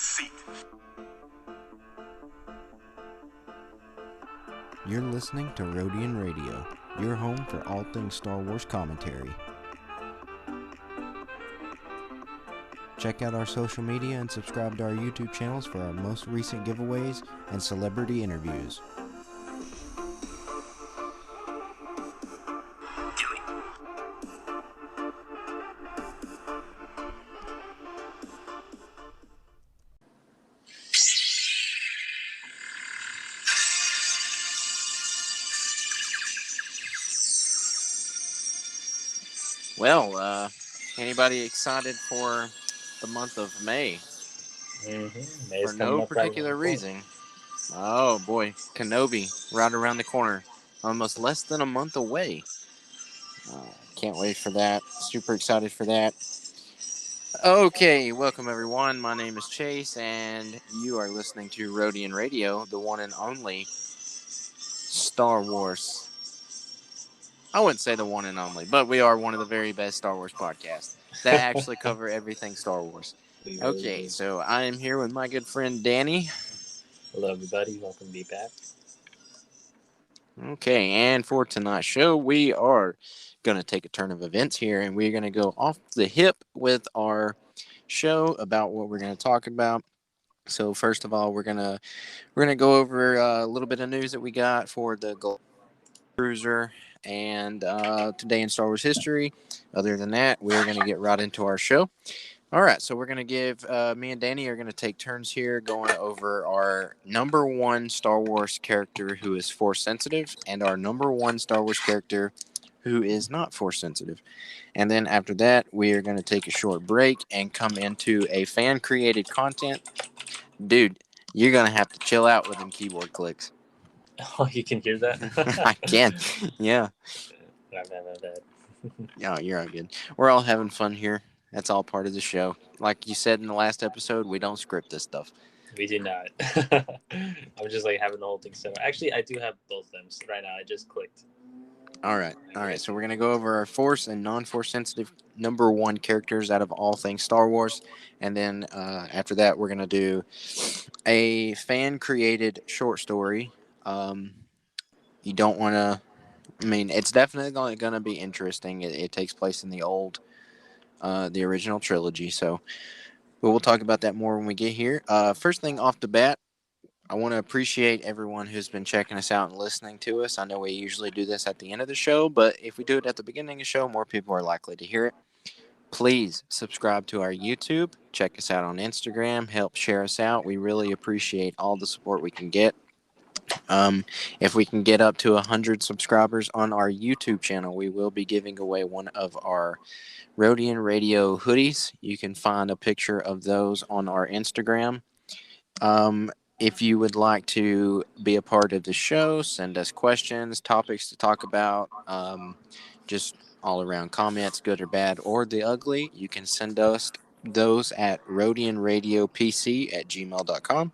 seat. You're listening to Rodian Radio, your home for all things Star Wars commentary. Check out our social media and subscribe to our YouTube channels for our most recent giveaways and celebrity interviews. Well, anybody excited for the month of May? For no particular reason. Oh boy, Kenobi, right around the corner. Almost less than a month away. Can't wait for that. Super excited for that. Okay, welcome everyone. My name is Chase, and you are listening to Rodian Radio, the one and only Star Wars. I wouldn't say the one and only, but we are one of the very best Star Wars podcasts that actually cover everything Star Wars. Okay, so I am here with my good friend Danny. Hello, everybody. Welcome to be back. Okay, and for tonight's show, we are going to take a turn of events here, and we're going to go off the hip with our show about what we're going to talk about. So first of all, we're gonna go over a little bit of news that we got for the Gold Cruiser and today in Star Wars history. Other than that, we're going to get right into our show. All right, so we're going to give, me and Danny are going to take turns here going over our number one Star Wars character who is Force sensitive and our number one Star Wars character who is not Force sensitive. And then after that, we are going to take a short break and come into a fan-created content. Dude, you're going to have to chill out with them keyboard clicks. Oh, you can hear that? I can, yeah. My bad. Oh, you're all good. We're all having fun here. That's all part of the show. Like you said in the last episode, we don't script this stuff. We do not. I'm just like having the whole thing set up. Actually, I do have both of them right now. I just clicked. All right. So we're going to go over our Force and non-Force sensitive number one characters out of all things Star Wars. And then after that, we're going to do a fan-created short story. You don't want to... I mean, it's definitely going to be interesting. It takes place in the original trilogy. So we'll talk about that more when we get here. First thing off the bat, I want to appreciate everyone who's been checking us out and listening to us. I know we usually do this at the end of the show, but if we do it at the beginning of the show, more people are likely to hear it. Please subscribe to our YouTube. Check us out on Instagram. Help share us out. We really appreciate all the support we can get. If we can get up to 100 subscribers on our YouTube channel, we will be giving away one of our Rodian Radio hoodies. You can find a picture of those on our Instagram. If you would like to be a part of the show, send us questions, topics to talk about, just all around comments, good or bad, or the ugly, you can send us those at RodianradioPC@gmail.com.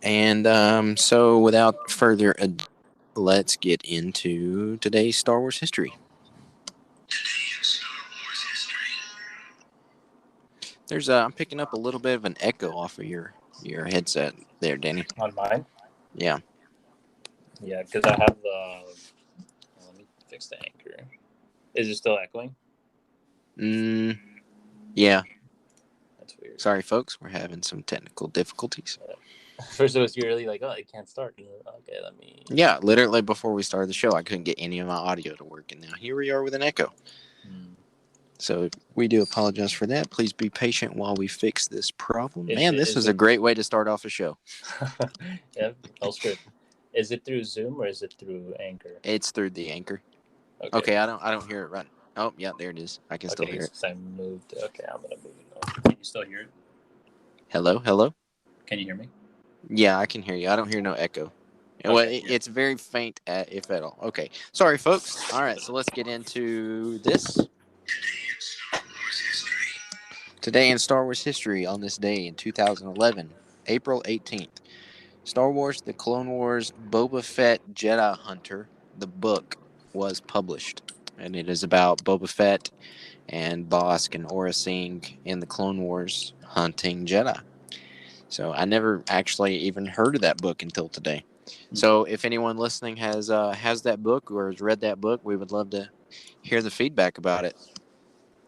And so without further ado, let's get into today's Star Wars history. I'm picking up a little bit of an echo off of your headset there, Danny. On mine? Yeah. Yeah, because I have the... Let me fix the anchor. Is it still echoing? Yeah. That's weird. Sorry, folks. We're having some technical difficulties. First, it was really like, oh, it can't start. Okay, let me... Yeah, literally before we started the show, I couldn't get any of my audio to work, and now here we are with an echo. So we do apologize for that. Please be patient while we fix this problem. This is a great way to start off a show. Yeah, all script. Is it through Zoom or is it through Anchor? It's through the Anchor. Okay, I don't hear it right. Oh, yeah, there it is. I can still hear it. I moved. Okay, I'm gonna move it over. Can you still hear it? Hello. Can you hear me? Yeah, I can hear you. I don't hear no echo. Okay, Well, it's very faint, if at all. Okay, sorry, folks. All right, so let's get into this. Today in Star Wars history, on this day in 2011, April 18th, Star Wars The Clone Wars Boba Fett Jedi Hunter, the book, was published. and it is about Boba Fett and Bossk and Aurra Sing in the Clone Wars hunting Jedi. So I never actually even heard of that book until today. So if anyone listening has that book or has read that book, we would love to hear the feedback about it.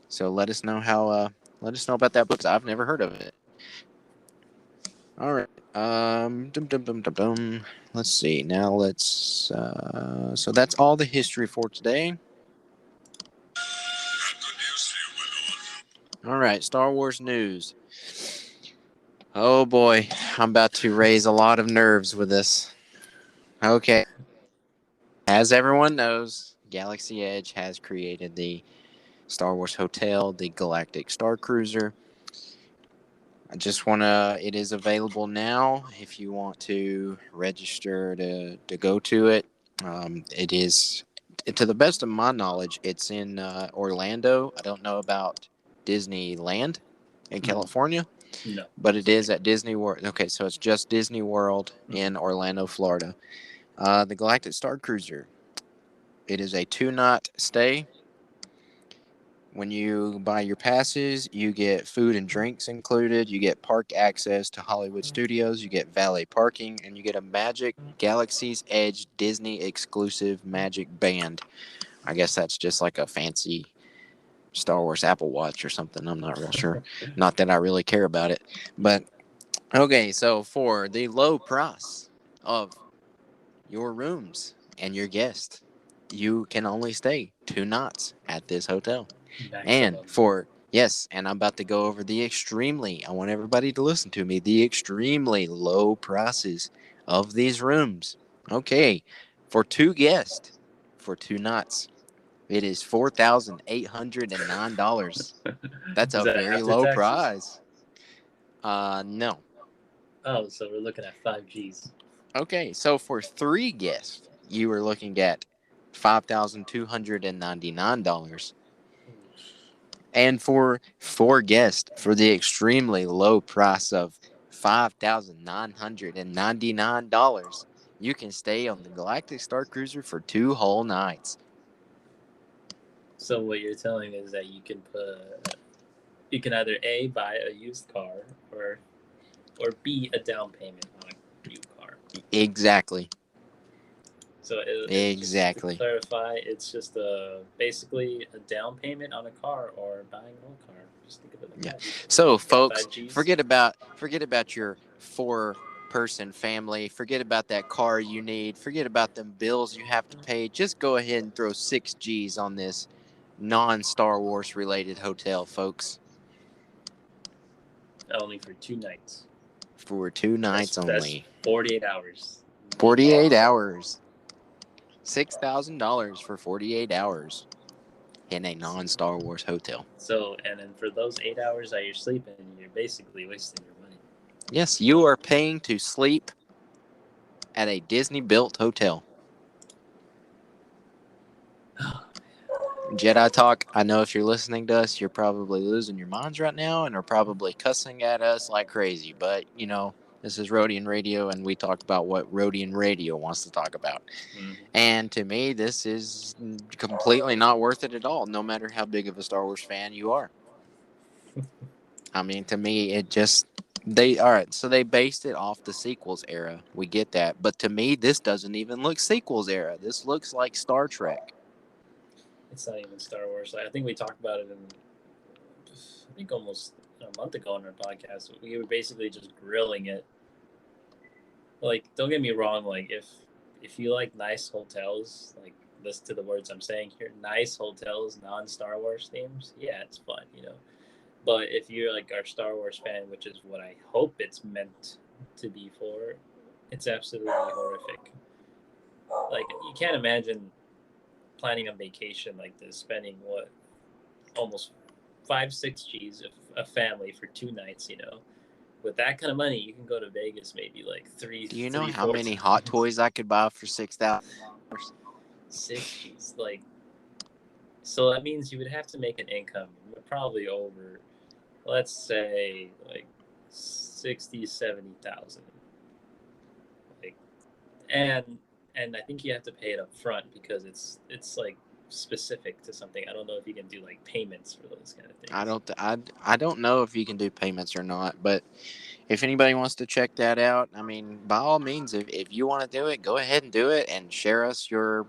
So let us know about that book. I've never heard of it. All right. Let's see. Now let's. So that's all the history for today. All right. Star Wars news. Oh boy, I'm about to raise a lot of nerves with this. Okay. As everyone knows, Galaxy Edge has created the Star Wars Hotel, the Galactic Star Cruiser. It is available now if you want to register to go to it. It is, to the best of my knowledge, it's in Orlando. I don't know about Disneyland in California. No. But it is at Disney World. Okay, so it's just Disney World in Orlando, Florida. The Galactic Star Cruiser. It is a 2-night stay. When you buy your passes, you get food and drinks included. You get park access to Hollywood Studios. You get valet parking, and you get a Magic Galaxy's Edge Disney exclusive Magic Band. I guess that's just like a fancy Star Wars Apple Watch or something. I'm not real sure. Not that I really care about it. But, okay, so for the low price of your rooms and your guests, you can only stay 2 nights at this hotel. Maximum. And I'm about to go over I want everybody to listen to me, the extremely low prices of these rooms. Okay, for 2 guests, for 2 nights, it is $4,809. That's a very low price. No. Oh, so we're looking at 5 Gs. Okay, so for 3 guests, you are looking at $5,299. And for 4 guests, for the extremely low price of $5,999, you can stay on the Galactic Star Cruiser for 2 whole nights. So what you're telling me is that you can either A, buy a used car, or B, a down payment on a new car. Exactly. So exactly. Just to clarify, it's just basically a down payment on a car or buying a whole car. Just think of it like that. So, folks, forget about your 4-person family. Forget about that car you need. Forget about them bills you have to pay. Just go ahead and throw 6 Gs on this non-Star Wars related hotel, folks. Only for 2 nights. For 2 nights only. That's 48 hours. 48 hours. $6,000 for 48 hours in a non-Star Wars hotel. So, and then for those 8 hours that you're sleeping, you're basically wasting your money. Yes, you are paying to sleep at a Disney-built hotel. Jedi Talk, I know if you're listening to us, you're probably losing your minds right now and are probably cussing at us like crazy. But, this is Rodian Radio, and we talk about what Rodian Radio wants to talk about. Mm-hmm. And to me, this is completely not worth it at all, no matter how big of a Star Wars fan you are. I mean, to me, so they based it off the sequels era. We get that. But to me, this doesn't even look sequels era. This looks like Star Trek. It's not even Star Wars. I think we talked about it almost a month ago on our podcast. We were basically just grilling it. Like, don't get me wrong. Like, if you like nice hotels, like, listen to the words I'm saying here, nice hotels, non-Star Wars themes, yeah, it's fun, But if you're like our Star Wars fan, which is what I hope it's meant to be for, it's absolutely horrific. Like, you can't imagine planning a vacation like this, spending almost 5-6 Gs of a family for 2 nights, With that kind of money, you can go to Vegas maybe like 3. Do you know how many Hot Toys I could buy for $6,000? 6 Gs, like. So that means you would have to make an income probably over, let's say, like 60,000-70,000. Like, and I think you have to pay it up front because it's like specific to something. I don't know if you can do like payments for those kind of things. I don't know if you can do payments or not, but if anybody wants to check that out, I mean, by all means, if you want to do it, go ahead and do it and share us your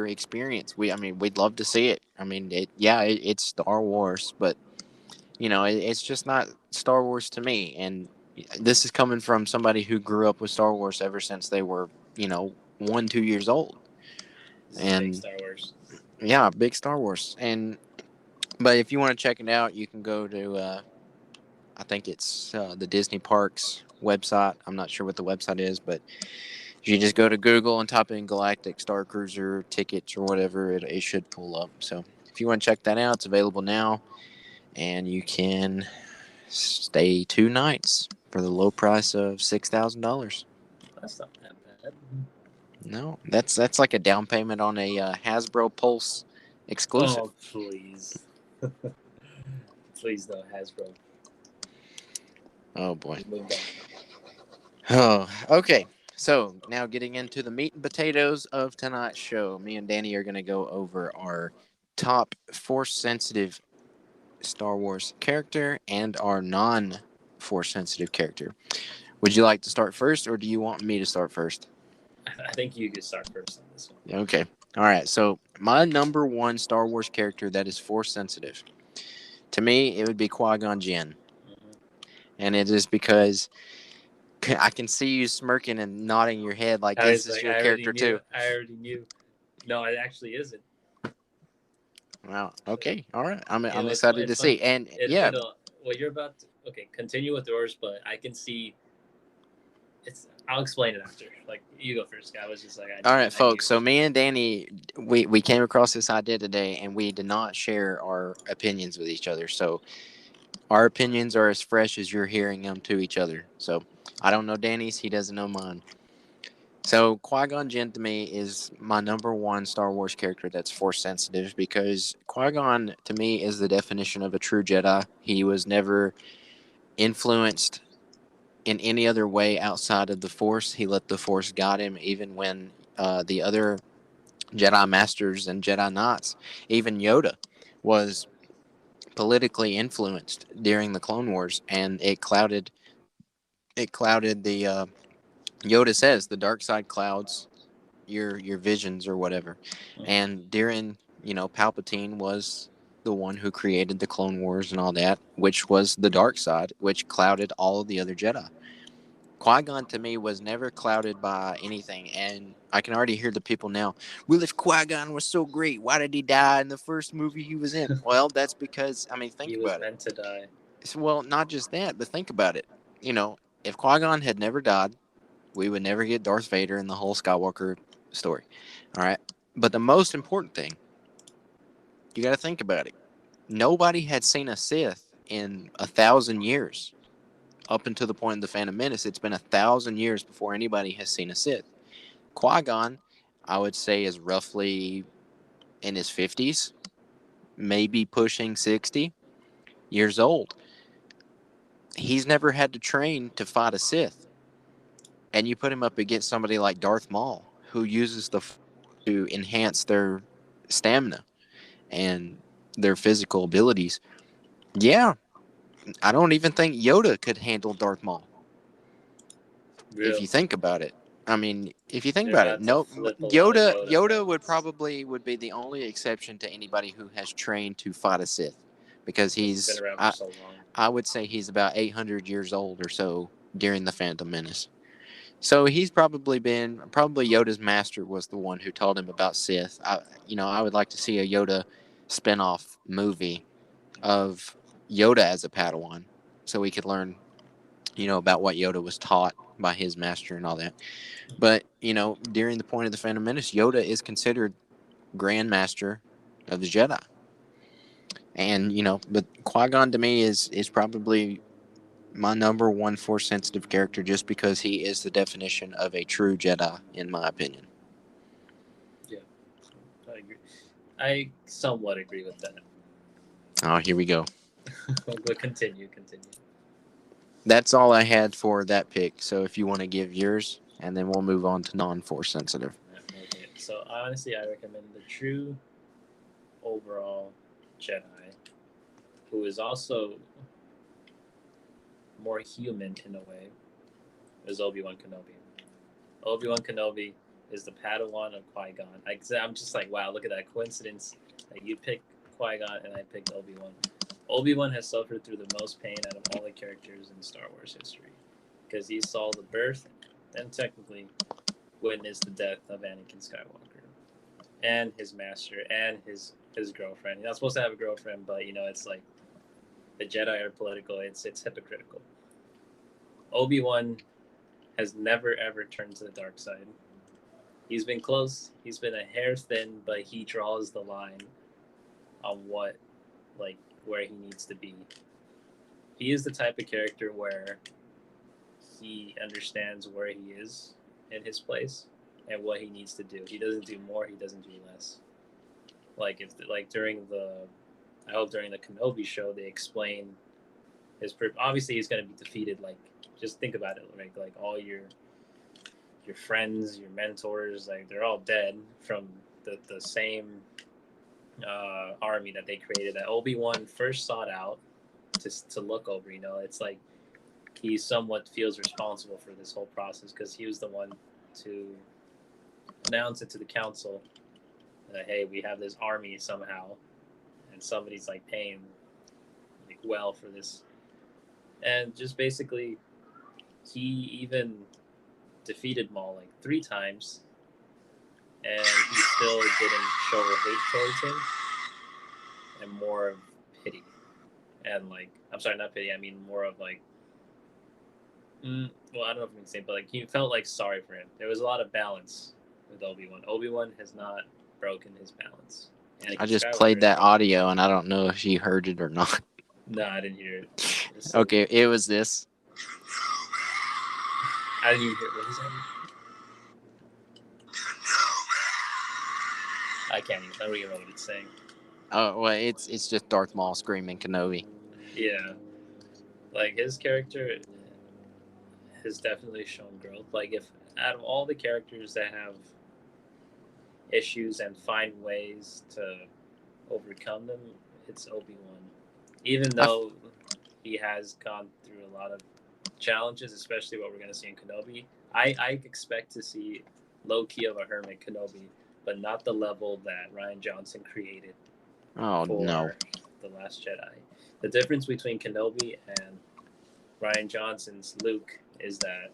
experience. We'd love to see it. I mean, it's Star Wars, but it's just not Star Wars to me. And this is coming from somebody who grew up with Star Wars ever since they were, 1-2 years old. Big Star Wars. Yeah, big Star Wars. But if you want to check it out, you can go to I think it's the Disney Parks website. I'm not sure what the website is, but if you just go to Google and type in Galactic Star Cruiser tickets or whatever, it should pull up. So if you want to check that out, it's available now, and you can stay 2 nights for the low price of $6,000. That's not that bad. No, that's like a down payment on a Hasbro Pulse exclusive. Oh, please. Please, no, Hasbro. Oh, boy. Oh, okay. So now getting into the meat and potatoes of tonight's show, me and Danny are going to go over our top Force-sensitive Star Wars character and our non-Force-sensitive character. Would you like to start first, or do you want me to start first? I think you could start first on this one. Okay. All right. So my number one Star Wars character that is Force-sensitive, to me, it would be Qui-Gon Jinn. And it is because I can see you smirking and nodding your head like this is your character too. I already knew. No, it actually isn't. Wow. Okay. All right. I'm excited to see. And yeah. Well, you're about to. Okay, continue with yours, but I can see. I'll explain it after. Like, you go first. I was just like. All right, folks. So me and Danny, we came across this idea today, and we did not share our opinions with each other. So our opinions are as fresh as you're hearing them to each other. So I don't know Danny's. He doesn't know mine. So Qui-Gon Jinn to me is my number one Star Wars character that's Force sensitive, because Qui-Gon to me is the definition of a true Jedi. He was never influenced in any other way outside of the Force. He let the Force guide him, even when the other Jedi Masters and Jedi Knights, even Yoda, was politically influenced during the Clone Wars, and it clouded the Yoda says the dark side clouds your visions or whatever. And during Palpatine was the one who created the Clone Wars and all that, which was the dark side, which clouded all of the other Jedi. Qui-Gon to me was never clouded by anything, and I can already hear the people now, well, if Qui-Gon was so great, why did he die in the first movie he was in? Well, that's because, think about it. He was meant to die. Well, not just that, but think about it. If Qui-Gon had never died, we would never get Darth Vader in the whole Skywalker story. All right? But the most important thing, you got to think about it. Nobody had seen a Sith in 1,000 years. Up until the point of the Phantom Menace, it's been 1,000 years before anybody has seen a Sith. Qui-Gon, I would say, is roughly in his 50s, maybe pushing 60 years old. He's never had to train to fight a Sith. And you put him up against somebody like Darth Maul, who uses the Force to enhance their stamina and their physical abilities. Yeah, I don't even think Yoda could handle Darth Maul. Really? If you think about it. If you think about it, no, Yoda would be the only exception to anybody who has trained to fight a Sith, because he's been around for so long. I would say he's about 800 years old or so during the Phantom Menace. So he's probably Yoda's master was the one who taught him about Sith. I would like to see a Yoda spinoff movie of Yoda as a Padawan, so we could learn, about what Yoda was taught by his master and all that. But, during the point of the Phantom Menace, Yoda is considered Grand Master of the Jedi. And, but Qui-Gon to me is probably my number one Force-sensitive character, just because he is the definition of a true Jedi, in my opinion. Yeah, I agree. I somewhat agree with that. Oh, here we go. But continue. That's all I had for that pick. So if you want to give yours, and then we'll move on to non-Force sensitive. Okay. So honestly, I recommend the true overall Jedi, who is also more human in a way, is Obi-Wan Kenobi. Obi-Wan Kenobi is the Padawan of Qui-Gon. I'm just like, wow, look at that coincidence that you picked Qui-Gon and I picked Obi-Wan. Obi-Wan has suffered through the most pain out of all the characters in Star Wars history, because he saw the birth and technically witnessed the death of Anakin Skywalker and his master and his girlfriend. You're not supposed to have a girlfriend, but it's like the Jedi are political. It's hypocritical. Obi-Wan has never ever turned to the dark side. He's been close. He's been a hair thin, but he draws the line on where he needs to be. He is the type of character where he understands where he is in his place and what he needs to do. He doesn't do more. He doesn't do less. During the Kenobi show, they explain his obviously he's going to be defeated. Like, just think about it. Like all your friends, your mentors, like they're all dead from the same army that they created, that Obi-Wan first sought out to look over. It's like he somewhat feels responsible for this whole process, because he was the one to announce it to the council that, hey, we have this army somehow, and somebody's like paying well for this. And just basically, he even defeated Maul 3 times, and he still didn't show hate towards him, and more of pity. And I'm sorry, not pity, I mean more of well, I don't know if I can say, but he felt sorry for him. There was a lot of balance with Obi-Wan. Obi-Wan has not broken his balance. I just played that audio, and I don't know if you heard it or not. No, I didn't hear it. Okay, it was this. I didn't even hear it. What is that? I can't even. I don't even know what it's saying. Oh, well, it's just Darth Maul screaming Kenobi. Yeah, his character has definitely shown growth. If out of all the characters that have issues and find ways to overcome them, it's Obi-Wan. Even though he has gone through a lot of challenges, especially what we're going to see in Kenobi, I expect to see low-key of a hermit Kenobi, but not the level that Rian Johnson created for The Last Jedi. The difference between Kenobi and Rian Johnson's Luke is that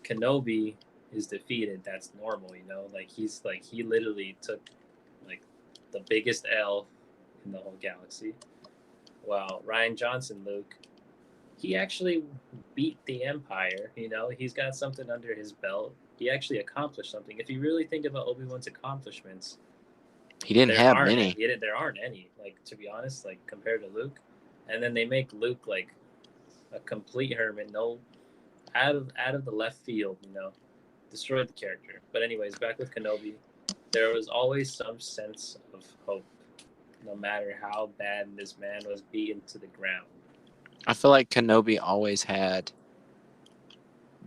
Kenobi is defeated. That's normal, he literally took the biggest L in the whole galaxy. While Rian Johnson, Luke, he actually beat the Empire. He's got something under his belt. He actually accomplished something. If you really think about Obi-Wan's accomplishments, he didn't have many. There aren't any, to be honest, compared to Luke. And then they make Luke a complete hermit, out of the left field, destroyed the character. But anyways, back with Kenobi, there was always some sense of hope, no matter how bad this man was beaten to the ground. I feel like Kenobi always had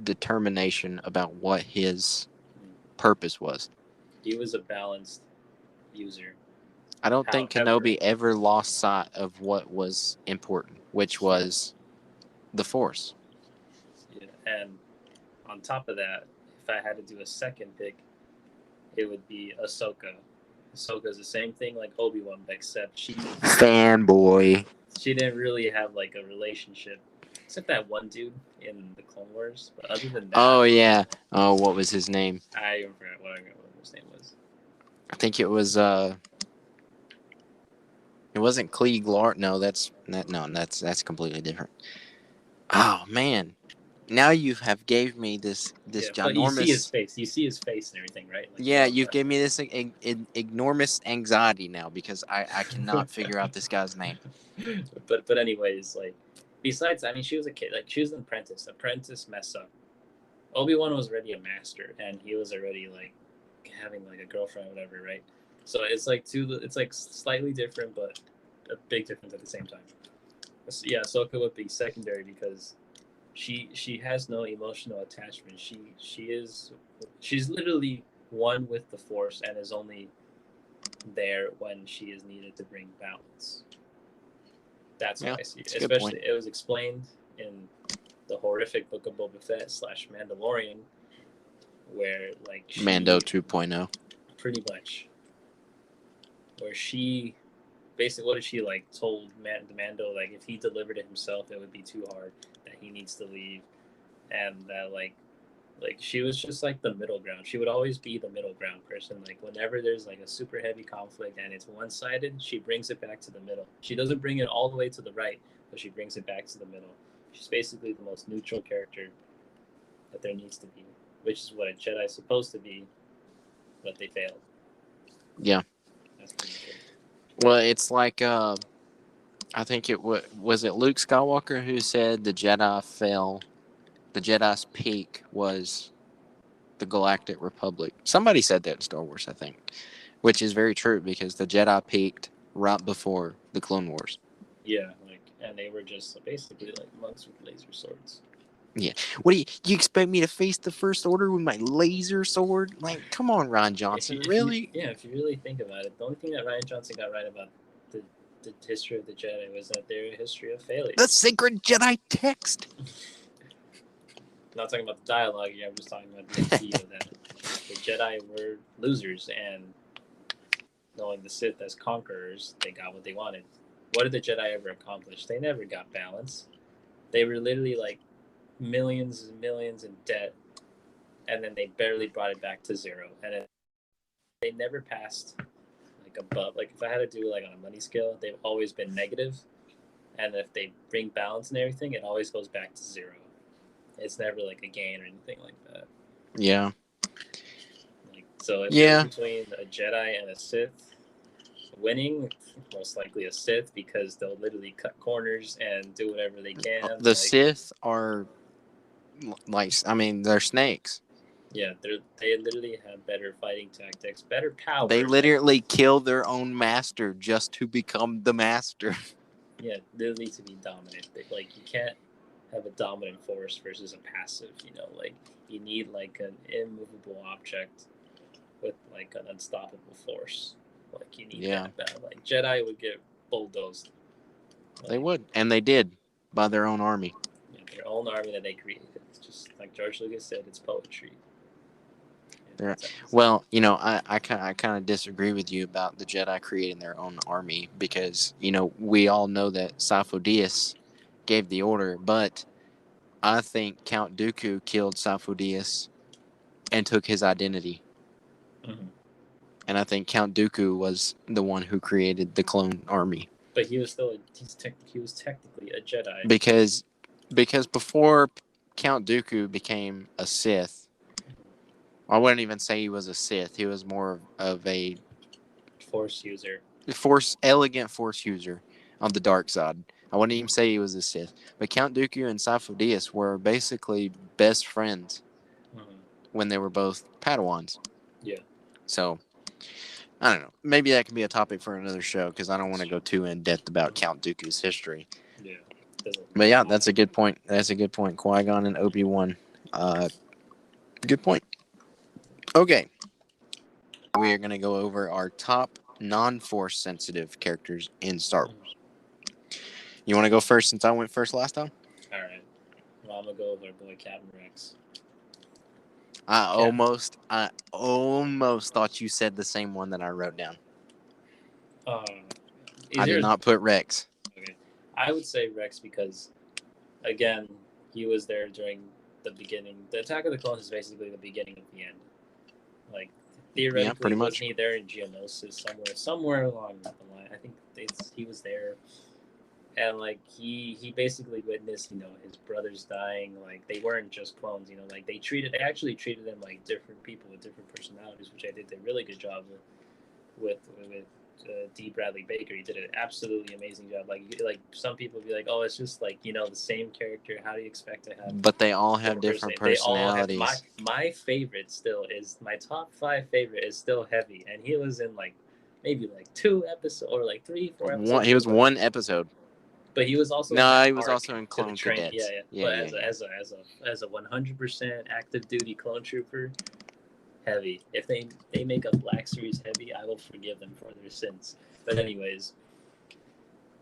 determination about what his purpose was. He was a balanced user. I don't think Kenobi ever lost sight of what was important, which was the Force. Yeah, and on top of that, if I had to do a second pick, it would be Ahsoka. Ahsoka is the same thing like Obi-Wan, except she didn't really have a relationship, except that one dude in the Clone Wars. But other than that, oh yeah, what was his name? I forgot what his name was. I think it was it wasn't Klieg Lar. No, that's completely different. Oh man, now you have gave me this ginormous. But you see his face. You see his face and everything, right? You've given me this enormous anxiety now, because I cannot figure out this guy's name. But anyways, besides, she was a kid. She was an apprentice. Apprentice mess up. Obi-Wan was already a master, and he was already having a girlfriend or whatever, right? So it's slightly different, but a big difference at the same time. So, yeah, Ahsoka would be secondary because she has no emotional attachment. She's literally one with the Force and is only there when she is needed to bring balance. That's how I see it. That's a good Especially, point. it was explained in the horrific book of Boba Fett / Mandalorian, where like Mando 2.0. pretty much, where she basically, what did she like told Mando, like if he delivered it himself, it would be too hard, that he needs to leave, and that like she was just like the middle ground. She would always be the middle ground person. Like whenever there's like a super heavy conflict and it's one-sided, she brings it back to the middle. She doesn't bring it all the way to the right, but she brings it back to the middle. She's basically the most neutral character that there needs to be, which is what a Jedi is supposed to be, but they failed. Yeah. That's pretty much it. Well, it's like I think it was it Luke Skywalker who said the Jedi fell. The Jedi's peak was the Galactic Republic. Somebody said that in Star Wars, I think, which is very true because the Jedi peaked right before the Clone Wars. Yeah, like, and they were just basically like monks with laser swords. Yeah. What do you expect me to face the First Order with my laser sword? Like, come on, Ryan Johnson, really? If you really think about it, the only thing that Ryan Johnson got right about the history of the Jedi was that they're a history of failure. The sacred Jedi text. I'm not talking about the dialogue here. I'm just talking about the idea that the Jedi were losers, and knowing the Sith as conquerors, they got what they wanted. What did the Jedi ever accomplish? They never got balance. They were literally like millions and millions in debt, and then they barely brought it back to zero. And they never passed like above. Like if I had to do like on a money scale, they've always been negative. And if they bring balance and everything, it always goes back to zero. It's never like a gain or anything like that. Yeah. Like, so if it was between a Jedi and a Sith winning, most likely a Sith, because they'll literally cut corners and do whatever they can. The Sith are like, I mean, they're snakes. Yeah, they literally have better fighting tactics, better power. They literally kill their own master just to become the master. Yeah, literally to be dominant. Like you can't have a dominant force versus a passive, like you need like an immovable object with like an unstoppable force. Like you need that bad. Like Jedi would get bulldozed. Like, they would, and they did by their own army. Yeah, their own army that they created. It's just like George Lucas said, it's poetry. Well, I kind of disagree with you about the Jedi creating their own army because, we all know that Sifo-Dyas gave the order, but I think Count Dooku killed Sifo-Dyas and took his identity. Mm-hmm. And I think Count Dooku was the one who created the clone army. But he was still he was technically a Jedi. Because before Count Dooku became a Sith, I wouldn't even say he was a Sith. He was more of a Force user. Elegant Force user on the dark side. I wouldn't even say he was a Sith. But Count Dooku and Sifo-Dyas were basically best friends when they were both Padawans. Yeah. So, I don't know. Maybe that can be a topic for another show because I don't want to go too in depth about Count Dooku's history. Yeah. But yeah, that's a good point. That's a good point. Qui-Gon and Obi-Wan. Good point. Okay. We are going to go over our top non-Force sensitive characters in Star Wars. You want to go first since I went first last time? All right. Well, I'm going to go with our boy Captain Rex. I almost thought you said the same one that I wrote down. I did not put Rex. Okay. I would say Rex because, again, he was there during the beginning. The Attack of the Clones is basically the beginning of the end. Like, theoretically, pretty much. wasn't he there in Geonosis somewhere along the line? I think he was there. And, like, he basically witnessed, his brothers dying. Like, they weren't just clones, like, they actually treated them like different people with different personalities, which I did a really good job with D. Bradley Baker. He did an absolutely amazing job. Like some people would be like, oh, it's just like, the same character. How do you expect to have? But they all have different personalities. They all have, my favorite still is, my top 5 favorite is still Heavy. And he was in like, maybe like 2 episodes or like 3-4 episodes. He was 1 episode. But he was also he was also in Clone Cadets. But as a 100% active duty clone trooper, heavy. If they make a Black Series heavy, I will forgive them for their sins. But anyways,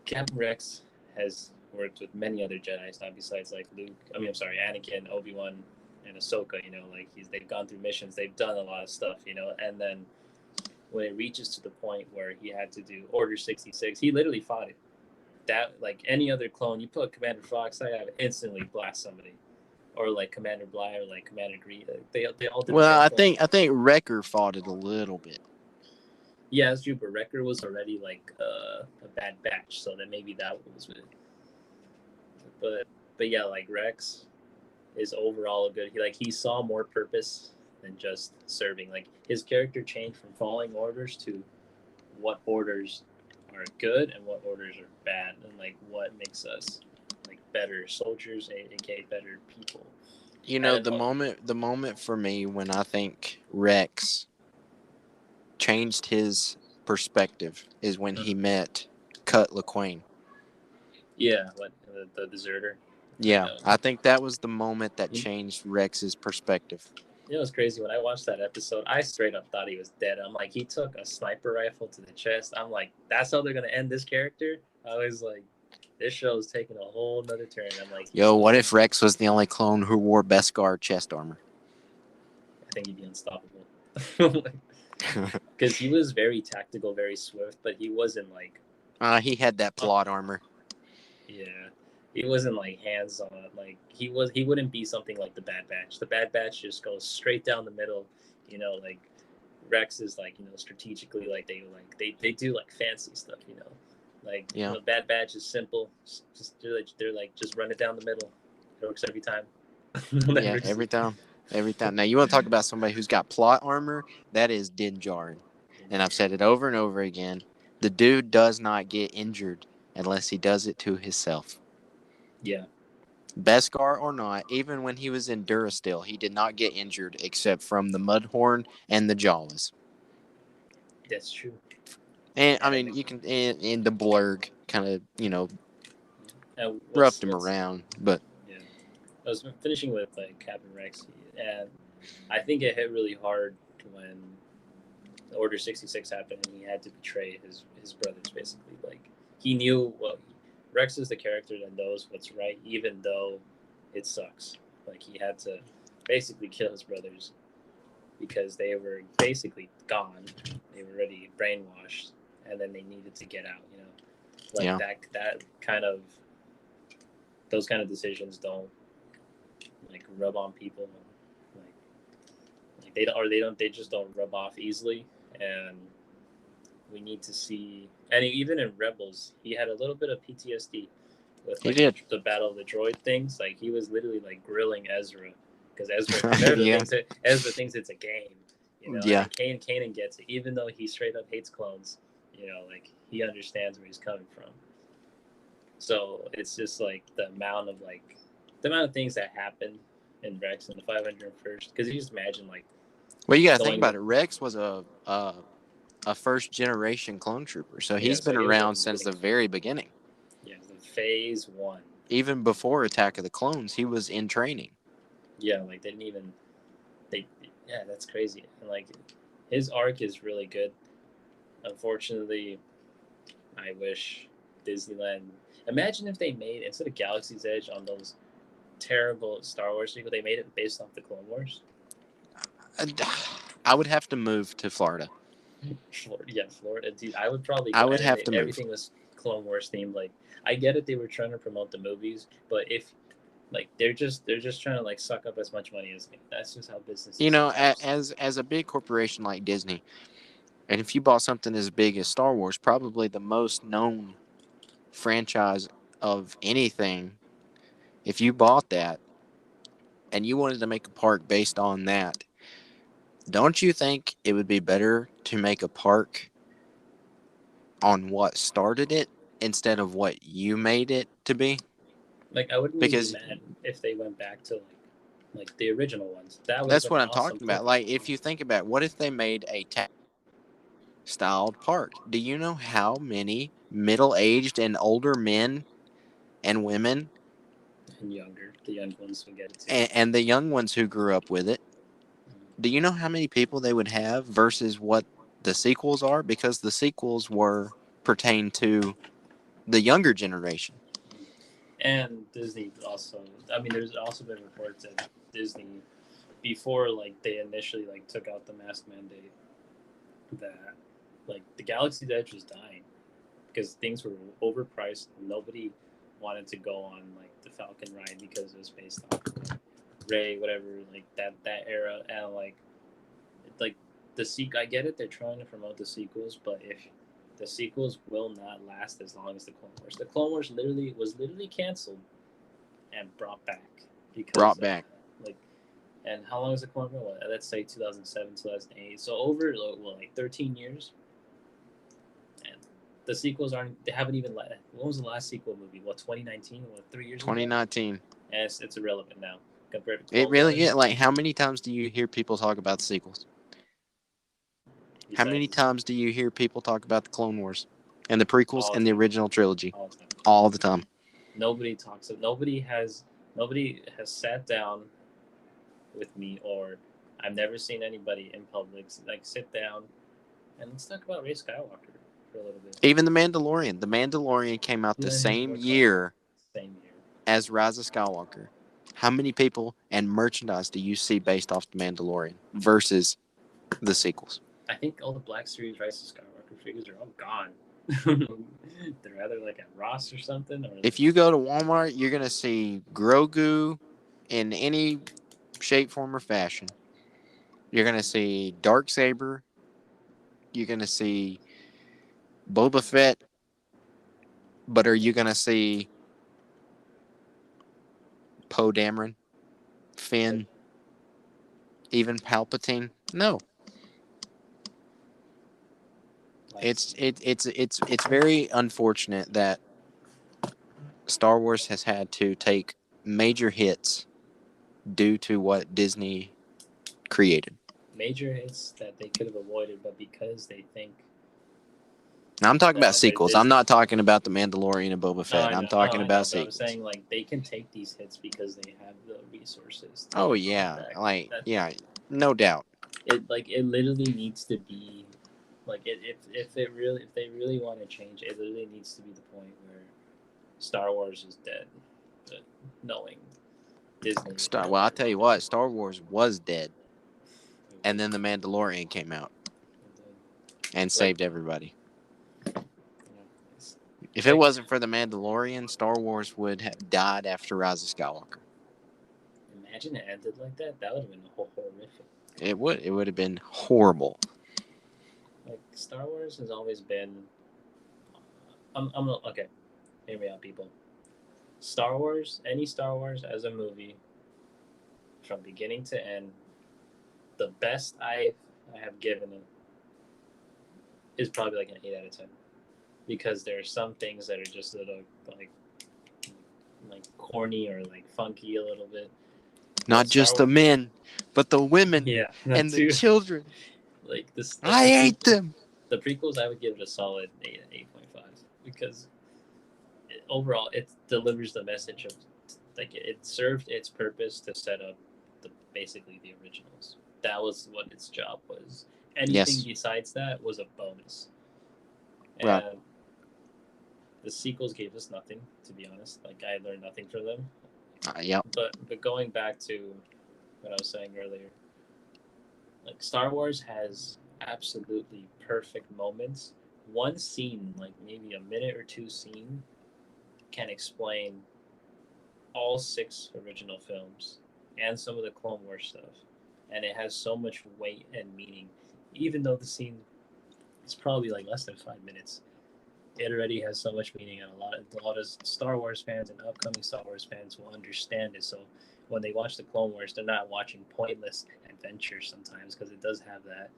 Captain Rex has worked with many other Jedi's, not besides like Luke. Anakin, Obi-Wan, and Ahsoka. You know, like they've gone through missions, they've done a lot of stuff. You know, and then when it reaches to the point where he had to do Order 66, he literally fought it. That, like any other clone, you put Commander Fox, I would instantly blast somebody, or like Commander Bly or like Commander Green. They all did. Well, I think Wrecker fought it a little bit. Yeah, it's true, but Wrecker was already like a bad batch, so then maybe that was it. But yeah, like Rex is overall a good. He saw more purpose than just serving. Like his character changed from following orders to what orders are good and what orders are bad, and like what makes us like better soldiers, aka better people. You know, the moment for me when I think Rex changed his perspective is when he met Cut LaQuaine. Yeah, what the deserter. Yeah, I think that was the moment that changed Rex's perspective. You know, it's crazy. When I watched that episode, I straight up thought he was dead. I'm like, he took a sniper rifle to the chest. I'm like, that's how they're gonna end this character. I was like, this show is taking a whole nother turn. I'm like, yo, what if Rex was the only clone who wore Beskar chest armor? I think he'd be unstoppable. Because he was very tactical, very swift, but he wasn't like. He had that plot armor. Yeah, he wasn't like hands on. Like he wouldn't be something like the Bad Batch. The Bad Batch just goes straight down the middle. You know, like Rex is like, you know, strategically like they do like fancy stuff. You know, like you know, Bad Batch is simple. They're like just run it down the middle. It works every time. Yeah, every time. Every time. Now, you want to talk about somebody who's got plot armor? That is Din Djarin. And I've said it over and over again. The dude does not get injured unless he does it to himself. Yeah. Beskar or not, even when he was in Durasteel, he did not get injured except from the Mudhorn and the Jawas. That's true. And, I mean, you can... And the Blurg kind of, you know, roughed him around. But... Yeah. I was finishing with, like, Captain Rex, and I think it hit really hard when Order 66 happened and he had to betray his brothers, basically. Like, he knew, well, Rex is the character that knows what's right, even though it sucks. Like, he had to basically kill his brothers because they were basically gone. They were already brainwashed, and then they needed to get out, you know? Like, that kind of, those kind of decisions don't, like, rub on people. They just don't rub off easily, and we need to see. And even in Rebels, he had a little bit of PTSD with like, the Battle of the Droid things. Like he was literally like grilling Ezra because Ezra thinks it's a game, you know. Yeah. And Kanan gets it, even though he straight up hates clones. You know, like he understands where he's coming from. So it's just like the amount of things that happen in Rex in the 501st. Because you just imagine like. Well, you got to think about it. Rex was a first generation clone trooper, so he's been around since the very beginning. Yeah, phase 1. Even before Attack of the Clones, he was in training. Yeah, like that's crazy. And like his arc is really good. Unfortunately, I wish Disneyland. Imagine if they made, instead of Galaxy's Edge on those terrible Star Wars sequels, they made it based off the Clone Wars. I would have to move to Florida. Florida. Dude, I would probably. I would have to move. Everything was Clone Wars themed. Like, I get it; they were trying to promote the movies, but if, like, they're just trying to like suck up as much money as. That's just how business. You know, as a big corporation like Disney, and if you bought something as big as Star Wars, probably the most known franchise of anything, if you bought that, and you wanted to make a park based on that. Don't you think it would be better to make a park on what started it instead of what you made it to be? Like, I wouldn't be mad if they went back to like the original ones. That's what I'm talking about. Like, if you think about it, what if they made a styled park? Do you know how many middle-aged and older men and women and the young ones who get it too. And the young ones who grew up with it Do you know how many people they would have versus what the sequels are? Because the sequels pertain to the younger generation. And Disney also, I mean, there's also been reports that Disney, before like they initially like took out the mask mandate, that like the Galaxy's Edge was dying because things were overpriced. Nobody wanted to go on like the Falcon ride because it was based on Rey, whatever, like that era, and like the I get it, they're trying to promote the sequels, but if the sequels will not last as long as the Clone Wars. The Clone Wars was literally canceled and brought back because like, and how long is the Clone Wars? Let's say 2007, 2008. So over like 13 years, and the sequels they haven't even. When was the last sequel movie? 2019? 3 years? 2019. Ago? And it's irrelevant now compared to. It really is. Like, how many times do you hear people talk about the sequels? How many times do you hear people talk about the Clone Wars and the prequels and the original trilogy? All the time. Nobody talks. Nobody has sat down with me, or I've never seen anybody in public like sit down and let's talk about Rey Skywalker for a little bit. Even The Mandalorian. The Mandalorian came out the same year as Rise of Skywalker. How many people and merchandise do you see based off The Mandalorian versus the sequels? I think all the Black Series Rise of Skywalker figures are all gone. They're either like at Ross or something. Or if you go to Walmart, you're going to see Grogu in any shape, form, or fashion. You're going to see Darksaber. You're going to see Boba Fett. But are you going to see Poe Dameron, Finn, even Palpatine? No. It's very unfortunate that Star Wars has had to take major hits due to what Disney created. Major hits that they could have avoided, but because they think. Now, I'm talking about sequels. I'm not talking about The Mandalorian and Boba Fett. I'm talking about sequels. I'm saying like they can take these hits because they have the resources. Oh yeah, no doubt. It literally needs to be. Like if they really want to change, it literally needs to be the point where Star Wars is dead. But knowing Disney. Well, I'll tell you what, Star Wars was dead, and then The Mandalorian came out and saved everybody. If it wasn't for The Mandalorian, Star Wars would have died after Rise of Skywalker. Imagine it ended like that. That would have been horrific. It would. It would have been horrible. Like Star Wars has always been. Okay. Hear me out, people. Star Wars, any Star Wars as a movie, from beginning to end, the best I have given it is probably like an 8 out of 10, because there are some things that are just a little like corny or like funky a little bit. Not just the men, but the women and the children. Like this, I hate them. The prequels, I would give it a solid 8.5 because overall it delivers the message of like it served its purpose to set up basically the originals. That was what its job was. Anything besides that was a bonus. And right. The sequels gave us nothing, to be honest. Like I learned nothing from them. Yep. But going back to what I was saying earlier, like Star Wars has absolutely perfect moments. One scene, like maybe a minute or two scene, can explain all 6 original films and some of the Clone Wars stuff. And it has so much weight and meaning. Even though the scene is probably like less than 5 minutes, it already has so much meaning, and a lot of Star Wars fans and upcoming Star Wars fans will understand it. So when they watch the Clone Wars, they're not watching pointless adventures sometimes, because it does have that.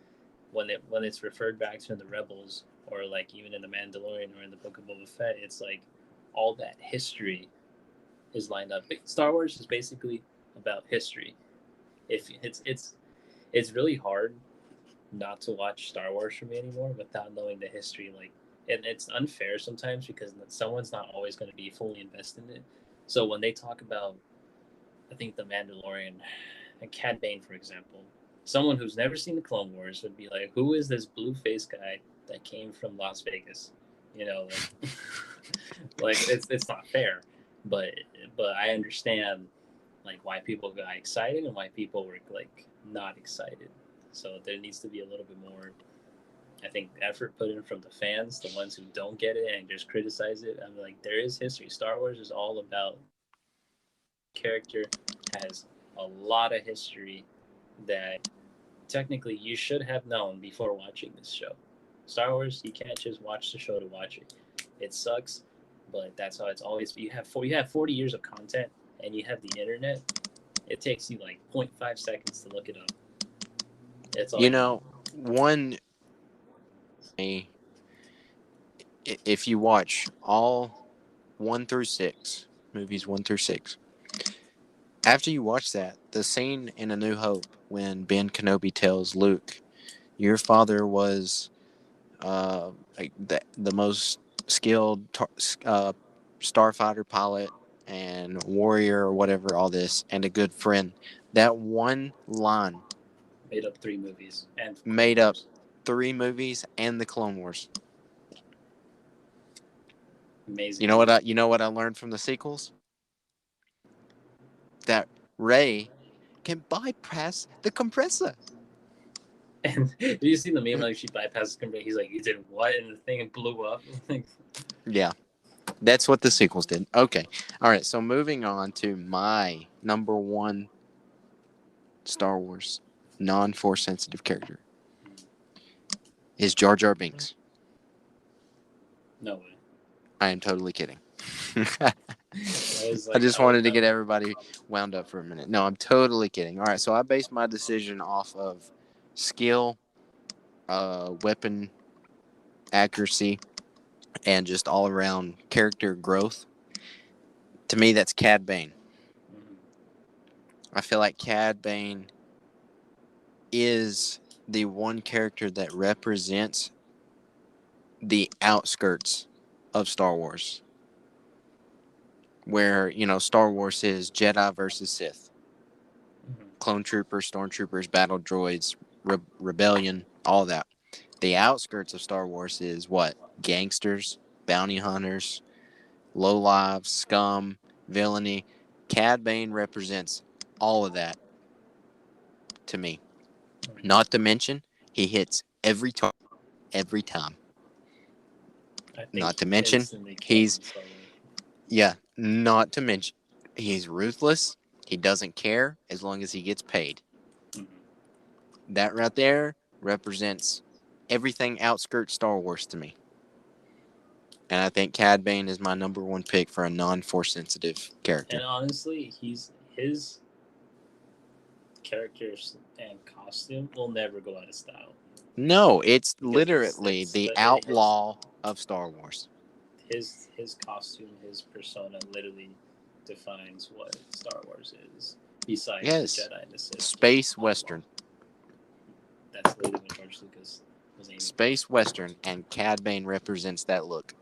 When it's referred back to in the Rebels, or like even in the Mandalorian or in the Book of Boba Fett, it's like all that history is lined up. Star Wars is basically about history. If it's really hard not to watch Star Wars for me anymore without knowing the history. Like, and it's unfair sometimes because someone's not always going to be fully invested in it. So when they talk about, I think, the Mandalorian and Cad Bane, for example, someone who's never seen the Clone Wars would be like, who is this blue-faced guy that came from Las Vegas? You know, like it's not fair. But I understand like why people got excited and why people were like not excited. So there needs to be a little bit more, I think, effort put in from the fans, the ones who don't get it and just criticize it. I'm like, there is history. Star Wars is all about character, has a lot of history that technically you should have known before watching this show. Star Wars, you can't just watch the show to watch it. It sucks, but that's how it's always. You have 40 years of content, and you have the internet. It takes you like 0.5 seconds to look it up. It's all You know, if you watch all 1 through 6 movies, 1 through 6, after you watch that, the scene in A New Hope when Ben Kenobi tells Luke, "Your father was like the most skilled starfighter pilot and warrior or whatever, all this, and a good friend." That one line made up 3 movies and made up 3 movies and the Clone Wars. Amazing. You know what I learned from the sequels? That Rey can bypass the compressor. And did you see the meme like she bypassed the compressor? He's like, "You did what?" And the thing blew up. Yeah, that's what the sequels did. Okay, all right. So moving on to my number 1 Star Wars non-Force sensitive character is Jar Jar Binks. No way. I am totally kidding. I just wanted to get everybody wound up for a minute. No, I'm totally kidding. All right, so I based my decision off of skill, weapon accuracy, and just all-around character growth. To me, that's Cad Bane. I feel like Cad Bane is the one character that represents the outskirts of Star Wars. Where, you know, Star Wars is Jedi versus Sith. Clone troopers, stormtroopers, battle droids, rebellion, all that. The outskirts of Star Wars is what? Gangsters, bounty hunters, lowlives, scum, villainy. Cad Bane represents all of that to me. Not to mention, he hits every target, every time. Not to mention, not to mention, he's ruthless. He doesn't care as long as he gets paid. That right there represents everything outskirts Star Wars to me. And I think Cad Bane is my number 1 pick for a non-Force sensitive character. And honestly, his characters and costume will never go out of style. No, it's literally the outlaw of Star Wars. His costume, his persona literally defines what Star Wars is. Besides the Jedi and the Sith. Space Western. That's literally what George Lucas was aiming for. Space Western, and Cad Bane represents that look.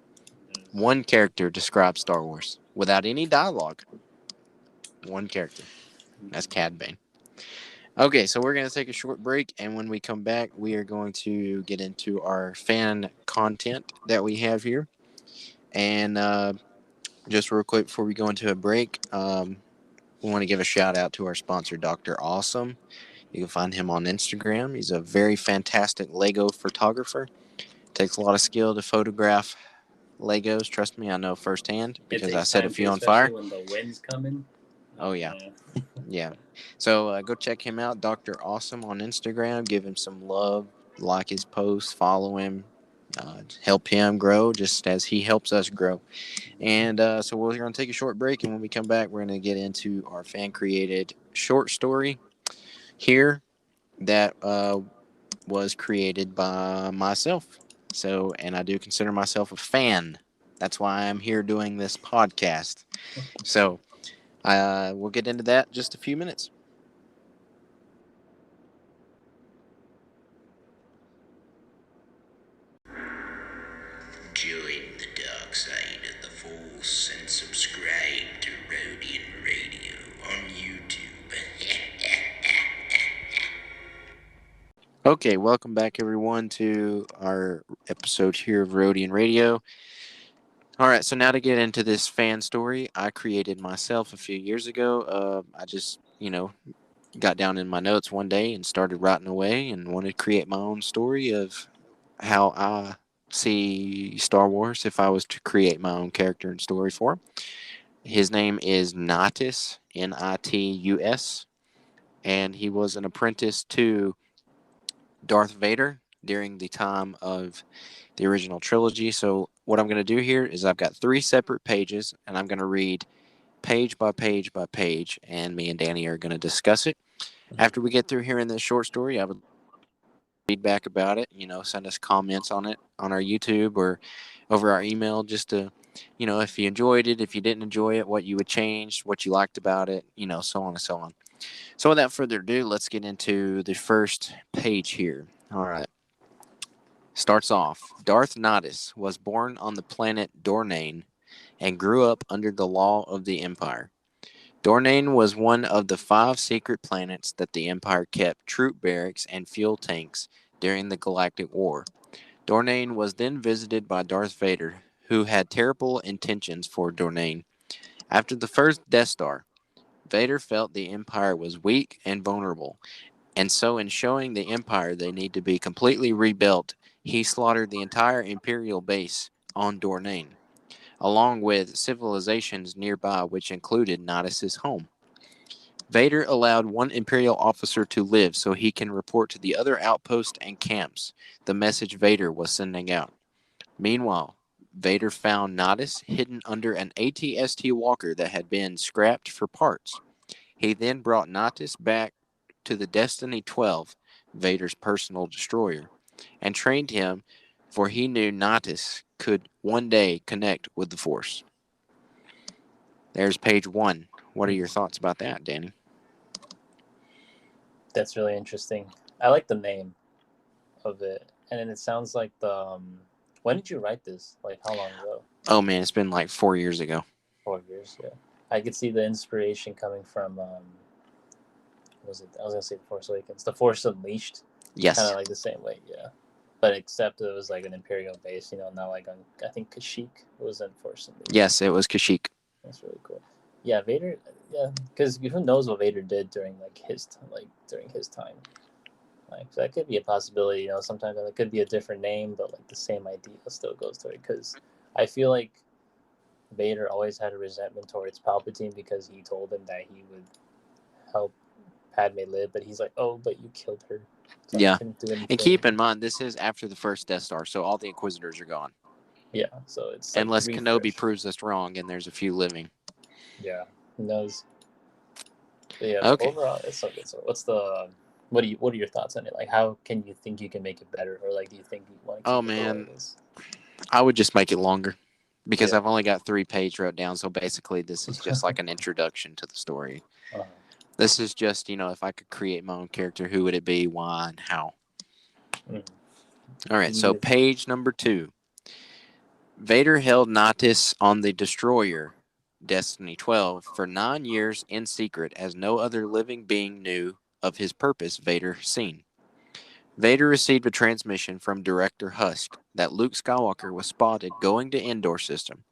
One character describes Star Wars without any dialogue. One character. That's Cad Bane. Okay, so we're going to take a short break, and when we come back, we are going to get into our fan content that we have here. And just real quick before we go into a break, we want to give a shout out to our sponsor, Dr. Awesome. You can find him on Instagram. He's a very fantastic Lego photographer. Takes a lot of skill to photograph Legos. Trust me, I know firsthand because I set a few on fire. When the wind's coming. Oh, yeah. Yeah. So go check him out, Dr. Awesome on Instagram. Give him some love. Like his posts. Follow him. Help him grow just as he helps us grow. And so we're going to take a short break. And when we come back, we're going to get into our fan-created short story here that was created by myself. So, and I do consider myself a fan. That's why I'm here doing this podcast. So, we'll get into that in just a few minutes. Join the dark side of the Force and subscribe to Rodian Radio on YouTube. Okay, welcome back everyone to our episode here of Rodian Radio. All right, so now to get into this fan story, I created myself a few years ago. I just, got down in my notes one day and started writing away and wanted to create my own story of how I see Star Wars if I was to create my own character and story for him. His name is Nitus, Nitus, and he was an apprentice to Darth Vader during the time of the original trilogy. So, what I'm going to do here is I've got 3 separate pages, and I'm going to read page by page by page, and me and Danny are going to discuss it. After we get through here in this short story, I would feedback about it. Send us comments on it on our YouTube or over our email, just to, if you enjoyed it, if you didn't enjoy it, what you would change, what you liked about it, so on and so on. So, without further ado, let's get into the first page here. All right. Starts off. Darth Nitus was born on the planet Dornane and grew up under the law of the Empire. Dornane was one of the 5 secret planets that the Empire kept troop barracks and fuel tanks during the Galactic War. Dornane was then visited by Darth Vader, who had terrible intentions for Dornane. After the first Death Star, Vader felt the Empire was weak and vulnerable, and so in showing the Empire they need to be completely rebuilt, he slaughtered the entire Imperial base on Dornane, along with civilizations nearby, which included Nitus's home. Vader allowed one Imperial officer to live so he can report to the other outposts and camps the message Vader was sending out. Meanwhile, Vader found Nitus hidden under an AT-ST walker that had been scrapped for parts. He then brought Nitus back to the Destiny 12, Vader's personal destroyer, and trained him, for he knew Nitus could one day connect with the Force. There's page 1. What are your thoughts about that, Danny? That's really interesting. I like the name of it, and then it sounds like the. When did you write this? Like how long ago? Oh man, it's been like 4 years ago. 4 years, yeah. I could see the inspiration coming from. Was it? I was gonna say The Force Awakens. The Force Unleashed. Yes. Kind of like the same way, yeah. But except it was like an Imperial base, not like on. I think Kashyyyk was in Force Unleashed. Yes, it was Kashyyyk. That's really cool. Yeah, Vader. Yeah, because who knows what Vader did during his time. Like, so that could be a possibility. Sometimes it could be a different name, but like the same idea still goes to it. Because I feel like Vader always had a resentment towards Palpatine because he told him that he would help Padme live, but he's like, "Oh, but you killed her." So yeah, and keep in mind this is after the first Death Star, so all the Inquisitors are gone. Yeah, so it's like unless Kenobi proves us wrong, and there's a few living. Yeah, who knows? But yeah. Okay. Overall, it's so good. So, what are your thoughts on it? Like, how can you think you can make it better, or like, do you think you want to keep Oh it man, this? I would just make it longer because I've only got 3 pages wrote down. So basically, this is just like an introduction to the story. Uh-huh. This is just, if I could create my own character, who would it be, why, and how? All right, so page number 2. Vader held Nitus on the destroyer, Destiny 12, for 9 years in secret, as no other living being knew of his purpose Vader seen. Vader received a transmission from Director Husk that Luke Skywalker was spotted going to Endor system.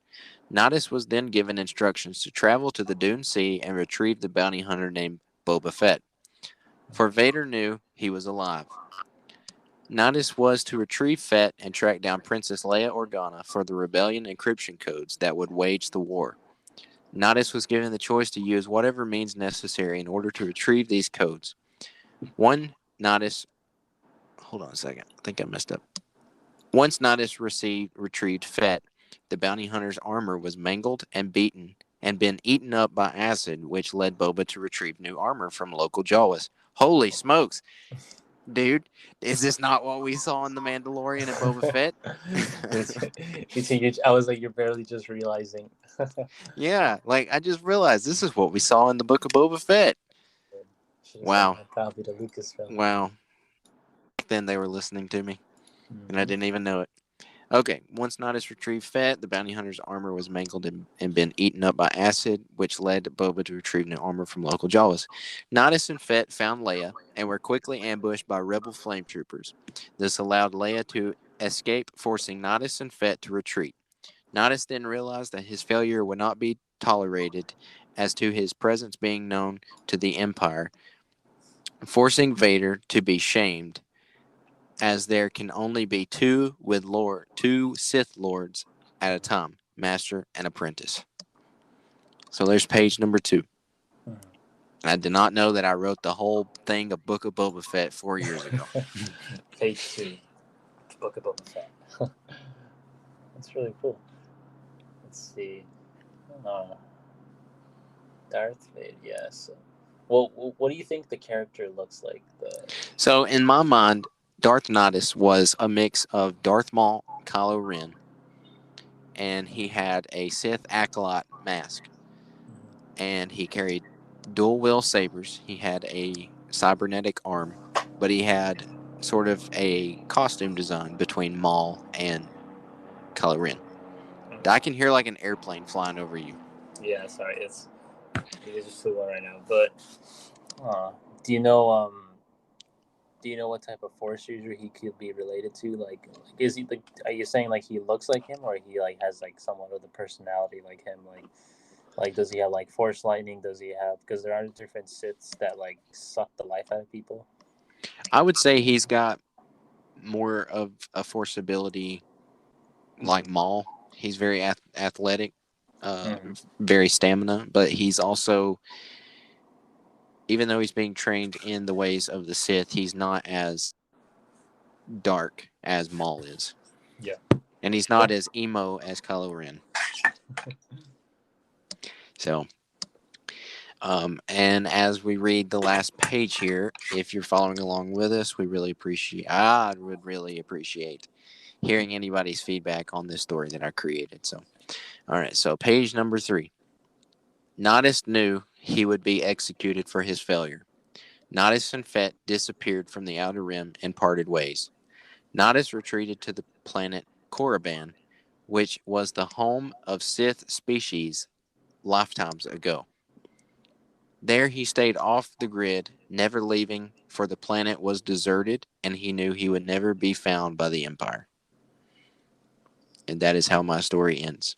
Nitus was then given instructions to travel to the Dune Sea and retrieve the bounty hunter named Boba Fett, for Vader knew he was alive. Nitus was to retrieve Fett and track down Princess Leia Organa for the Rebellion encryption codes that would wage the war. Nitus was given the choice to use whatever means necessary in order to retrieve these codes. Hold on a second. I think I messed up. Once Nitus retrieved Fett, the bounty hunter's armor was mangled and beaten and been eaten up by acid, which led Boba to retrieve new armor from local Jawas. Holy smokes! Dude, is this not what we saw in The Mandalorian and Boba Fett? I was like, you're barely just realizing. Yeah, like I just realized this is what we saw in the book of Boba Fett. Wow. Copy to Lucasfilm. Wow. Then they were listening to me, and I didn't even know it. Okay, once Nodus retrieved Fett, the bounty hunter's armor was mangled and been eaten up by acid, which led Boba to retrieve new armor from local Jawas. Nodus and Fett found Leia and were quickly ambushed by rebel flame troopers. This allowed Leia to escape, forcing Nodus and Fett to retreat. Nodus then realized that his failure would not be tolerated as to his presence being known to the Empire, forcing Vader to be shamed, as there can only be two Sith Lords at a time, Master and Apprentice. So there's page number 2. I did not know that I wrote the whole thing of Book of Boba Fett 4 years ago. Page 2, Book of Boba Fett. That's really cool. Let's see. Darth Vader, yes. Well, what do you think the character looks like? So in my mind, Darth Nitus was a mix of Darth Maul, Kylo Ren, and he had a Sith acolyte mask, and he carried dual wield sabers. He had a cybernetic arm, but he had sort of a costume design between Maul and Kylo Ren. I can hear like an airplane flying over you. Yeah, sorry, you just flew one right now. But do you know what type of Force user he could be related to? Like is he like? Are you saying like he looks like him, or he like has like somewhat of the personality like him? Like does he have like Force lightning? Does he have? Because there are different Siths that like suck the life out of people. I would say he's got more of a Force ability like Maul. He's very athletic, very stamina, but he's also, even though he's being trained in the ways of the Sith, he's not as dark as Maul is. Yeah. And he's not as emo as Kylo Ren. So, and as we read the last page here, if you're following along with us, I would really appreciate hearing anybody's feedback on this story that I created. So, all right, so page number 3. Nodus knew he would be executed for his failure. Nodus and Fett disappeared from the Outer Rim and parted ways. Nodus retreated to the planet Korriban, which was the home of Sith species lifetimes ago. There he stayed off the grid, never leaving, for the planet was deserted and he knew he would never be found by the Empire. And that is how my story ends.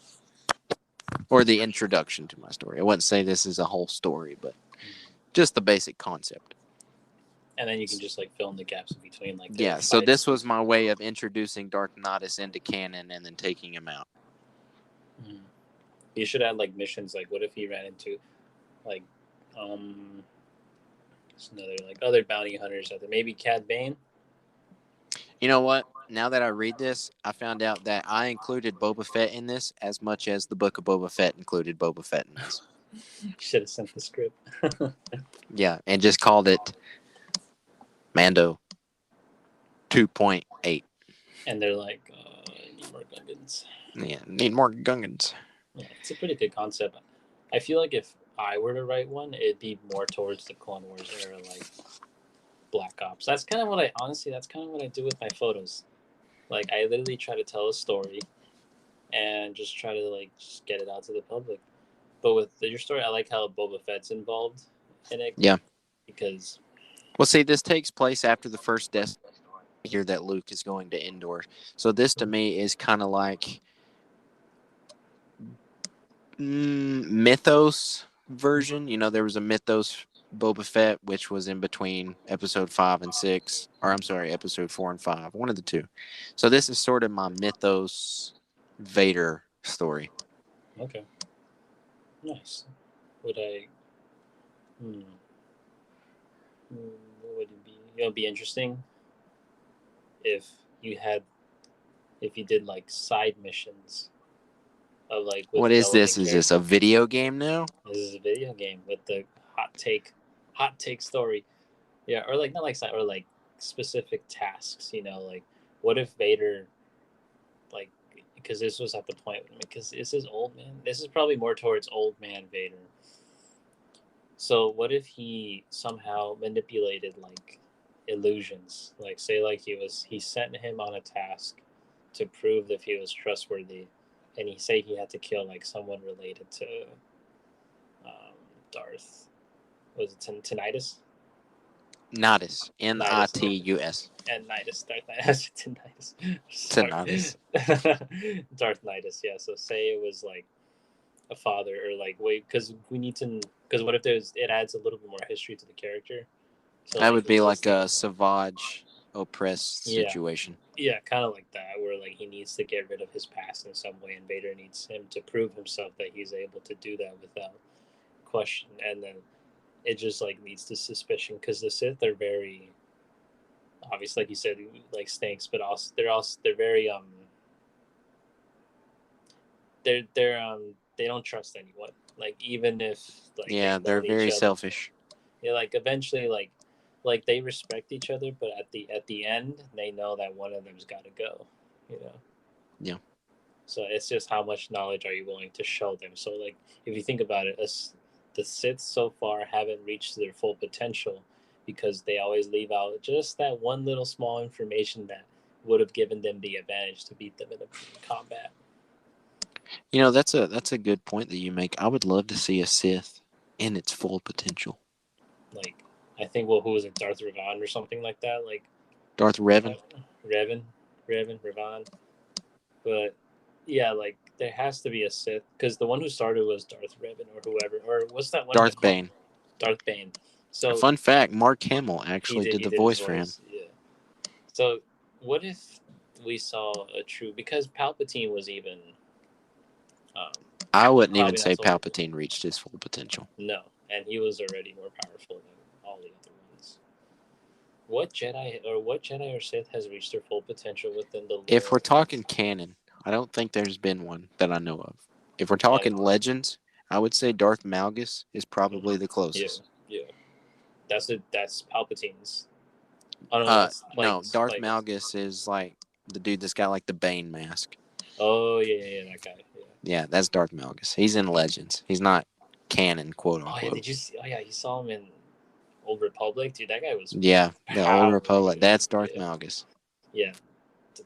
Or the introduction to my story. I wouldn't say this is a whole story, but just the basic concept. And then you can just like fill in the gaps in between. Like so this was my way of introducing Darth Nitus into canon and then taking him out. You should add like missions. Like, what if he ran into like another like other bounty hunters out there? Maybe Cad Bane. You know what? Now that I read this, I found out that I included Boba Fett in this as much as the Book of Boba Fett included Boba Fett in this. You should have sent the script. Yeah, and just called it Mando 2.8. And they're like, need more Gungans. Yeah, need more Gungans. Yeah, it's a pretty good concept. I feel like if I were to write one, it'd be more towards the Clone Wars era, like Black Ops. That's kind of what I do with my photos. Like, I literally try to tell a story and just try to like just get it out to the public. But with your story, I like how Boba Fett's involved in it. Yeah. Because, well, see, this takes place after the first death here that Luke is going to Endor. So this to me is kind of like Mythos version. You know, there was a Mythos Boba Fett, which was in between episode 5 and 6, or I'm sorry, episode 4 and 5, one of the two. So this is sort of my Mythos Vader story. Okay. Nice. Would I? What would it be? It would be interesting if you did like side missions of like. What is this? Is this a video game now? This is a video game with the hot take story. Yeah, or like not like side or like specific tasks. You know, like what if Vader, like, because this was at the point because this is old man. This is probably more towards old man Vader. So what if he somehow manipulated like illusions? Like say like he sent him on a task to prove if he was trustworthy, and he said he had to kill like someone related to Darth. Was it Tinnitus? Nitus. Nitus. And Nitus. Darth Nitus. Tinnitus. Darth Nitus. Yeah. So say it was like a father, or like wait, because we need to. Because what if it adds a little bit more history to the character? So that would be like a Savage oppressed Yeah. situation. Yeah, kind of like that, where like he needs to get rid of his past in some way, and Vader needs him to prove himself that he's able to do that without question, and then it just like leads to suspicion because the Sith are very obviously, like you said, like snakes, but also they're very they don't trust anyone. Like even if like Yeah, they're very selfish. Yeah, like eventually like they respect each other, but at the end they know that one of them's got to go. You know. Yeah. So it's just how much knowledge are you willing to show them. So like if you think about it, the Sith so far haven't reached their full potential because they always leave out just that one little small information that would have given them the advantage to beat them in combat. You know, that's a good point that you make. I would love to see a Sith in its full potential. Like I think who was it, Darth Revan or something like that? Like Darth Revan. Revan. But yeah, like there has to be a Sith because the one who started was Darth Revan or whoever, or what's that one? Darth Bane. Darth Bane. So a fun fact: Mark Hamill actually did the voice for him. Yeah. So what if we saw a true? Because Palpatine was even. I wouldn't even say Palpatine reached his full potential. No, and he was already more powerful than all the other ones. What Jedi or Sith has reached their full potential within the lore? If we're talking canon, I don't think there's been one that I know of. If we're talking legends, I would say Darth Malgus is probably the closest. Yeah. That's Palpatine's. No, Darth Malgus is like the dude that's got like the Bane mask. Oh yeah, that guy. Yeah, that's Darth Malgus. He's in Legends. He's not canon, quote unquote. Oh yeah, did you see? Oh yeah, you saw him in Old Republic, dude. That guy was. Yeah, the Old Republic. That's Darth Malgus. Yeah,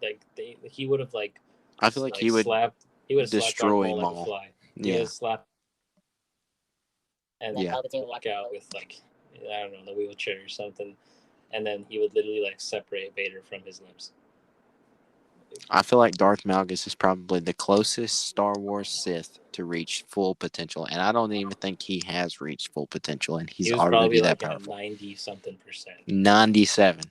like he would have like. I feel like he would destroy Maul. Like he would slap. And Palpatine would walk out with like, I don't know, the wheelchair or something, and then he would literally like separate Vader from his limbs. I feel like Darth Malgus is probably the closest Star Wars Sith to reach full potential, and I don't even think he has reached full potential, and he's already that powerful. 90-something%. 97.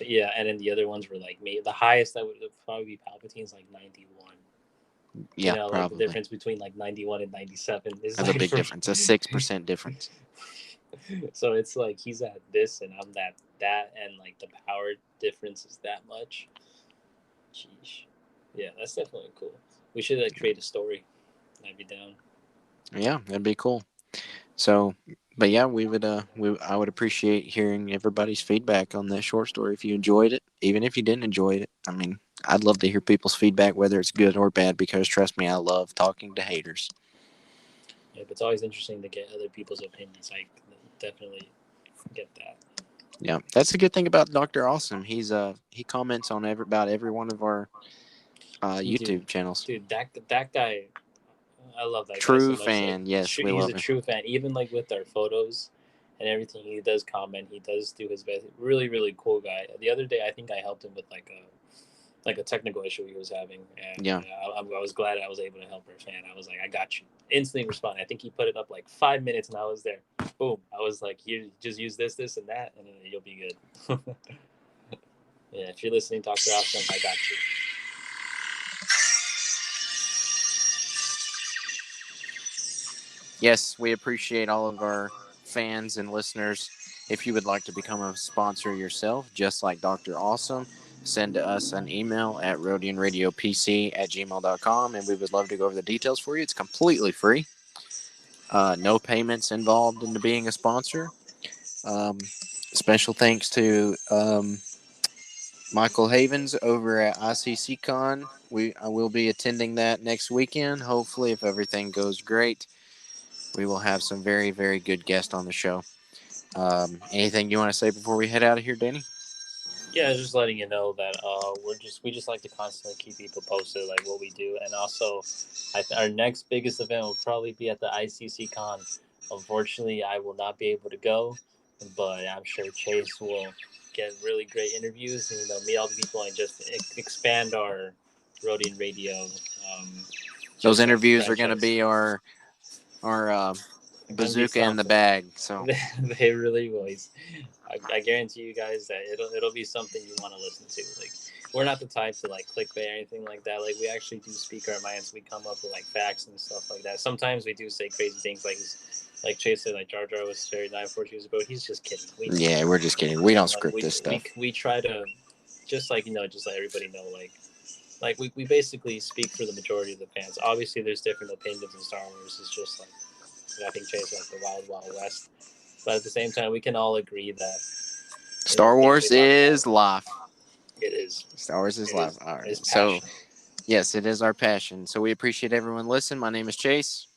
Yeah, and then the other ones were like the highest that would probably be Palpatine's like 91. Yeah, probably. Like the difference between like 91 and 97 is that's like a big difference. A 6% difference. So it's like he's at this and I'm that, and like the power difference is that much. Sheesh. Yeah, that's definitely cool. We should create a story. I'd be down. Yeah, that'd be cool. So, but yeah, I would appreciate hearing everybody's feedback on that short story if you enjoyed it, even if you didn't enjoy it. I mean, I'd love to hear people's feedback, whether it's good or bad, because trust me, I love talking to haters. Yeah, but it's always interesting to get other people's opinions. I definitely get that. Yeah, that's the good thing about Dr. Awesome. He comments on about every one of our YouTube channels. Dude, that guy, I love that true guy so fan. much. Yes, we love him. He's a true fan. Even like with our photos and everything, he does comment. He does do his best. Really, really cool guy. The other day, I think I helped him with like a technical issue he was having. And yeah, I was glad I was able to help our fan. I was like, I got you. Instantly respond. I think he put it up like 5 minutes, and I was there. Boom. I was like, here, just use this, and that, and then you'll be good. Yeah, if you're listening, Dr. Awesome, I got you. Yes, we appreciate all of our fans and listeners. If you would like to become a sponsor yourself, just like Dr. Awesome, send us an email at RodianradioPC@gmail.com, and we would love to go over the details for you. It's completely free. No payments involved into being a sponsor. Special thanks to Michael Havens over at ICCCon. I will be attending that next weekend. Hopefully, if everything goes great, we will have some very, very good guests on the show. Anything you want to say before we head out of here, Danny? Yeah, just letting you know that we just like to constantly keep people posted like what we do, and also our next biggest event will probably be at the ICC Con. Unfortunately, I will not be able to go, but I'm sure Chase will get really great interviews and meet all the people and just expand our Rodian Radio. Those Just like interviews are going to franchise. be our It's gonna be bazooka in the something. bag. So They really will. I guarantee you guys that it'll be something you want to listen to. Like, we're not the type to like clickbait or anything like that. Like, we actually do speak our minds. We come up with like facts and stuff like that. Sometimes we do say crazy things like Chase said, like Jar Jar was buried 9 years ago. He's just kidding. We know. yeah, we're just kidding. We don't Like, script this stuff. we try to just just let everybody know like we basically speak for the majority of the fans. Obviously, there's different opinions in Star Wars. It's just like I think Chase like the Wild Wild West. But at the same time, we can all agree that Star Wars is life. It is. Star Wars is life. All right. So, yes, it is our passion. So we appreciate everyone listening. My name is Chase.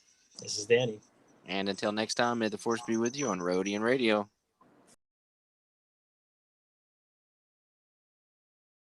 This is Danny. And until next time, may the force be with you on Rodian Radio.